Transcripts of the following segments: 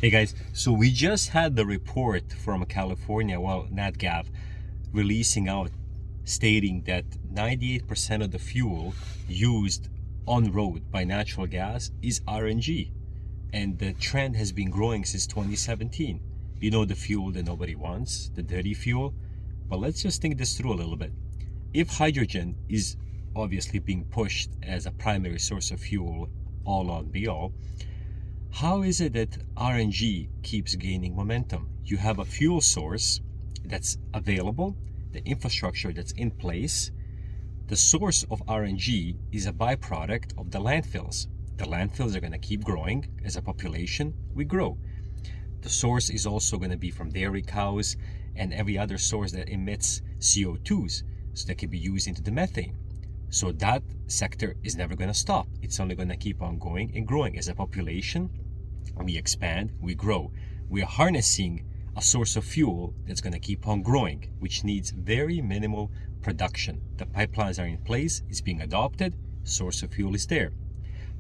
Hey guys, so we just had the report from California, well, NatGav, releasing out stating that 98% of the fuel used on road by natural gas is RNG. And the trend has been growing since 2017. You know, the fuel that nobody wants, the dirty fuel. But let's just think this through a little bit. If hydrogen is obviously being pushed as a primary source of fuel, all on be all, how is it that RNG keeps gaining momentum? You have a fuel source that's available, the infrastructure that's in place. The source of RNG is a byproduct of the landfills. The landfills are going to keep growing. As a population, we grow. The source is also going to be from dairy cows and every other source that emits CO2s, so that can be used into the methane. So that sector is never going to stop. It's only going to keep on going and growing. As a population, we expand, we grow. We are harnessing a source of fuel that's going to keep on growing, which needs very minimal production. The pipelines are in place, it's being adopted, source of fuel is there.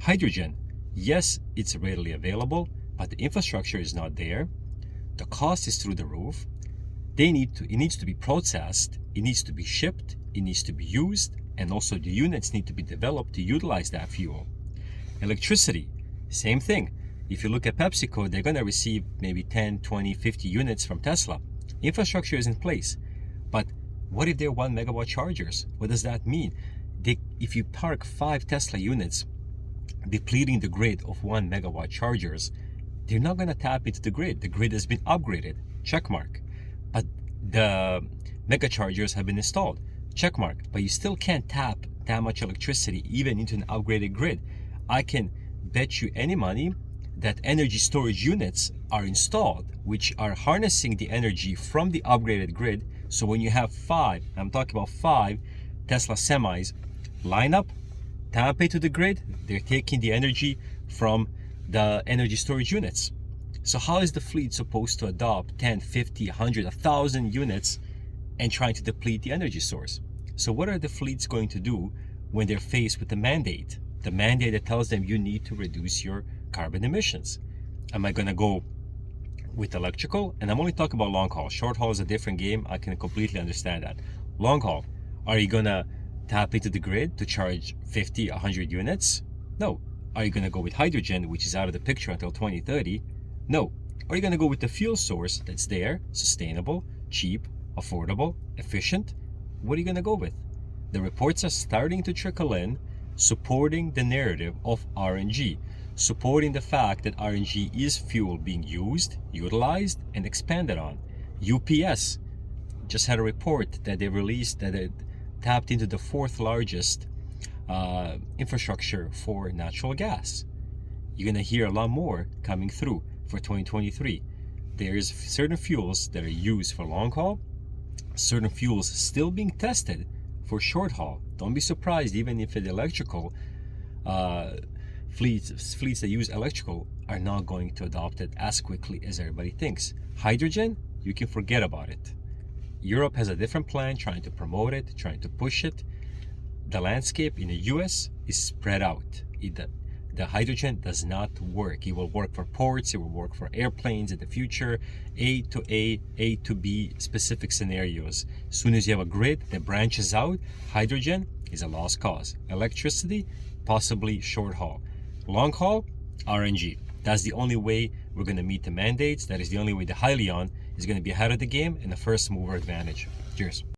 Hydrogen, yes, it's readily available, but the infrastructure is not there. The cost is through the roof. It needs to be processed, it needs to be shipped, it needs to be used, and also the units need to be developed to utilize that fuel. Electricity, same thing. If you look at PepsiCo, they're going to receive maybe 10, 20, 50 units from Tesla. Infrastructure is in place. But what if they're 1 megawatt chargers? What does that mean? If you park 5 Tesla units, depleting the grid of 1 megawatt chargers, they're not going to tap into the grid. The grid has been upgraded. Check mark. But the mega chargers have been installed. Check mark. But you still can't tap that much electricity even into an upgraded grid. I can bet you any money that energy storage units are installed, which are harnessing the energy from the upgraded grid. So when you have 5, I'm talking about 5 Tesla semis line up, tap into the grid, they're taking the energy from the energy storage units. So how is the fleet supposed to adopt 10, 50, 100, 1,000 units and trying to deplete the energy source? So what are the fleets going to do when they're faced with the mandate? The mandate that tells them you need to reduce your carbon emissions. Am I going to go with electrical? And I'm only talking about long haul. Short haul is a different game. I can completely understand that. Long haul, are you going to tap into the grid to charge 50, 100 units? No. Are you going to go with hydrogen, which is out of the picture until 2030? No. Are you going to go with the fuel source that's there, sustainable, cheap, affordable, efficient? What are you going to go with? The reports are starting to trickle in, supporting the narrative of RNG, supporting the fact that RNG is fuel being used, utilized, and expanded on. UPS just had a report that they released that it tapped into the 4th largest infrastructure for natural gas. You're going to hear a lot more coming through for 2023. There's certain fuels that are used for long haul, certain fuels still being tested for short haul. Don't be surprised even if the electrical fleets that use electrical are not going to adopt it as quickly as everybody thinks. Hydrogen, you can forget about it. Europe has a different plan, trying to promote it, trying to push it. The landscape in the US is spread out. The hydrogen does not work. It will work for ports, it will work for airplanes in the future, A to B specific scenarios. As soon as you have a grid that branches out, hydrogen is a lost cause. Electricity, possibly short haul. Long haul, RNG. That's the only way we're going to meet the mandates. That is the only way the Hyliion is going to be ahead of the game and a first mover advantage. Cheers.